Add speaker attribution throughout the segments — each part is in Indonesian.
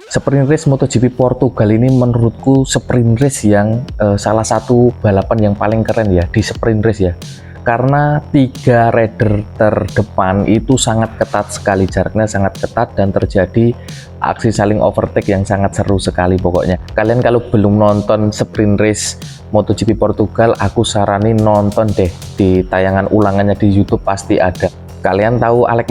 Speaker 1: Sprint race MotoGP Portugal ini menurutku sprint race yang salah satu balapan yang paling keren ya di sprint race ya. Karena 3 rider terdepan itu sangat ketat sekali, jaraknya sangat ketat dan terjadi aksi saling overtake yang sangat seru sekali pokoknya. Kalian kalau belum nonton sprint race MotoGP Portugal, aku saranin nonton deh, di tayangan ulangannya di YouTube pasti ada. Kalian tahu Alex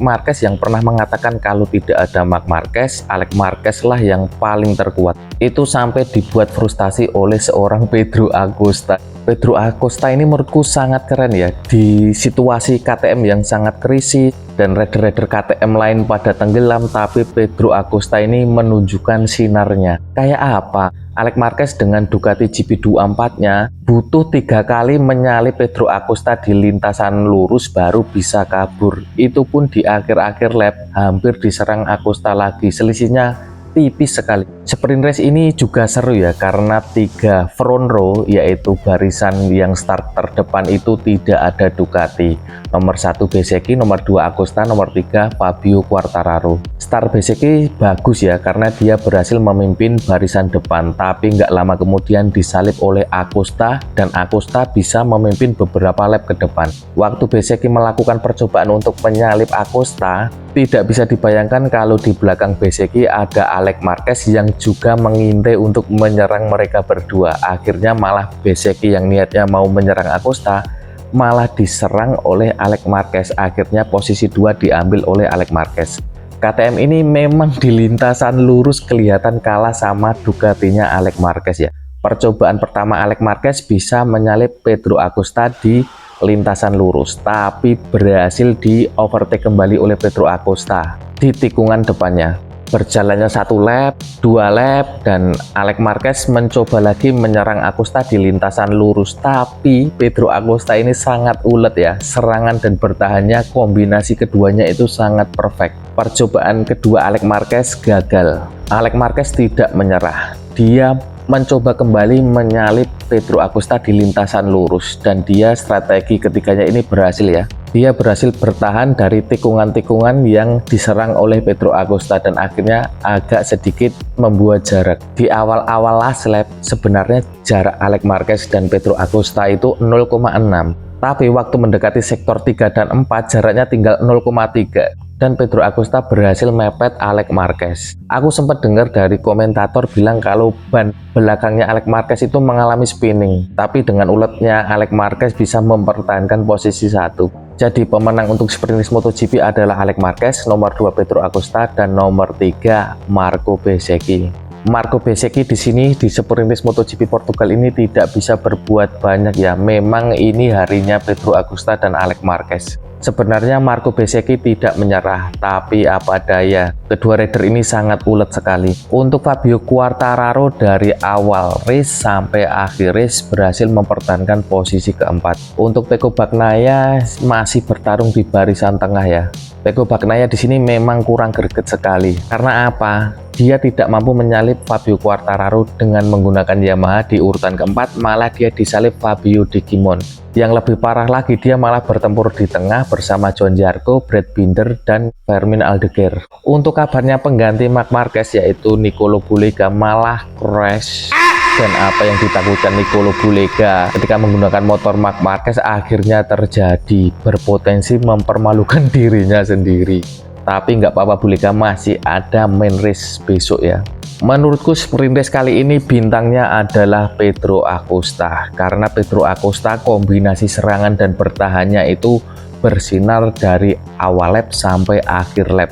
Speaker 1: Marquez yang pernah mengatakan kalau tidak ada Marc Marquez, Alex Marquez lah yang paling terkuat. Itu sampai dibuat frustasi oleh seorang Pedro Acosta. Pedro Acosta ini menurutku sangat keren ya, di situasi KTM yang sangat krisis dan rider-rider KTM lain pada tenggelam, tapi Pedro Acosta ini menunjukkan sinarnya. Kayak apa? Alex Marquez dengan Ducati GP24-nya butuh 3 kali menyalip Pedro Acosta di lintasan lurus baru bisa kabur. Itu pun di akhir-akhir lap hampir diserang Acosta lagi, selisihnya tipis sekali. Sprint race ini juga seru ya, karena 3 front row, yaitu barisan yang start terdepan itu tidak ada Ducati. Nomor 1 Bezzecchi, nomor 2 Acosta, nomor 3 Fabio Quartararo. Start Bezzecchi bagus ya, karena dia berhasil memimpin barisan depan, tapi nggak lama kemudian disalip oleh Acosta dan Acosta bisa memimpin beberapa lap ke depan. Waktu Bezzecchi melakukan percobaan untuk menyalip Acosta, tidak bisa dibayangkan kalau di belakang Bezzecchi ada Alex Marquez yang juga mengintai untuk menyerang mereka berdua. Akhirnya malah Bezzecchi yang niatnya mau menyerang Acosta malah diserang oleh Alex Marquez. Akhirnya posisi 2 diambil oleh Alex Marquez. KTM ini memang di lintasan lurus kelihatan kalah sama Ducatinya Alex Marquez ya. Percobaan pertama Alex Marquez bisa menyalip Pedro Acosta di lintasan lurus, tapi berhasil di overtake kembali oleh Pedro Acosta di tikungan depannya. Berjalannya 1 lap, 2 lap, dan Alex Marquez mencoba lagi menyerang Acosta di lintasan lurus, tapi Pedro Acosta ini sangat ulet ya, serangan dan bertahannya kombinasi keduanya itu sangat perfect. Percobaan kedua Alex Marquez gagal. Alex Marquez tidak menyerah, dia mencoba kembali menyalip Pedro Acosta di lintasan lurus, dan dia strategi ketiganya ini berhasil ya. Dia berhasil bertahan dari tikungan-tikungan yang diserang oleh Pedro Acosta dan akhirnya agak sedikit membuat jarak. Di awal-awal last lap sebenarnya jarak Alex Marquez dan Pedro Acosta itu 0,6, tapi waktu mendekati sektor 3 dan 4 jaraknya tinggal 0,3. Dan Pedro Acosta berhasil mepet Alex Marquez. Aku sempat dengar dari komentator bilang kalau ban belakangnya Alex Marquez itu mengalami spinning, tapi dengan uletnya Alex Marquez bisa mempertahankan posisi 1. Jadi pemenang untuk sprint race MotoGP adalah Alex Marquez, nomor 2 Pedro Acosta, dan nomor 3 Marco Bezzecchi. Marco Bezzecchi di sini di sprint race MotoGP Portugal ini tidak bisa berbuat banyak ya. Memang ini harinya Pedro Acosta dan Alex Marquez. Sebenarnya Marco Bezzecchi tidak menyerah, tapi apa daya, kedua rider ini sangat ulet sekali. Untuk Fabio Quartararo dari awal race sampai akhir race berhasil mempertahankan posisi keempat. Untuk Pecco Bagnaia masih bertarung di barisan tengah ya. Pecco Bagnaia di sini memang kurang greget sekali. Karena apa? Dia tidak mampu menyalip Fabio Quartararo dengan menggunakan Yamaha di urutan keempat, malah dia disalip Fabio Di Gimon. Yang lebih parah lagi, dia malah bertempur di tengah bersama Johan Zarco, Brad Binder, dan Fermin Aldeguer. Untuk kabarnya pengganti Marc Marquez yaitu Nicolo Bulega malah crash. Dan apa yang ditakutkan Nicolo Bulega ketika menggunakan motor Marc Marquez akhirnya terjadi, berpotensi mempermalukan dirinya sendiri. Tapi nggak apa-apa, Bulega masih ada main race besok ya. Menurutku sprint race kali ini bintangnya adalah Pedro Acosta, karena Pedro Acosta kombinasi serangan dan bertahannya itu bersinar dari awal lap sampai akhir lap.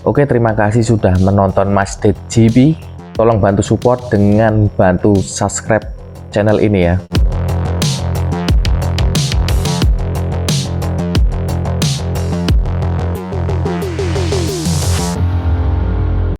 Speaker 1: Oke, terima kasih sudah menonton Masjid GP. Tolong bantu support dengan bantu subscribe channel ini ya.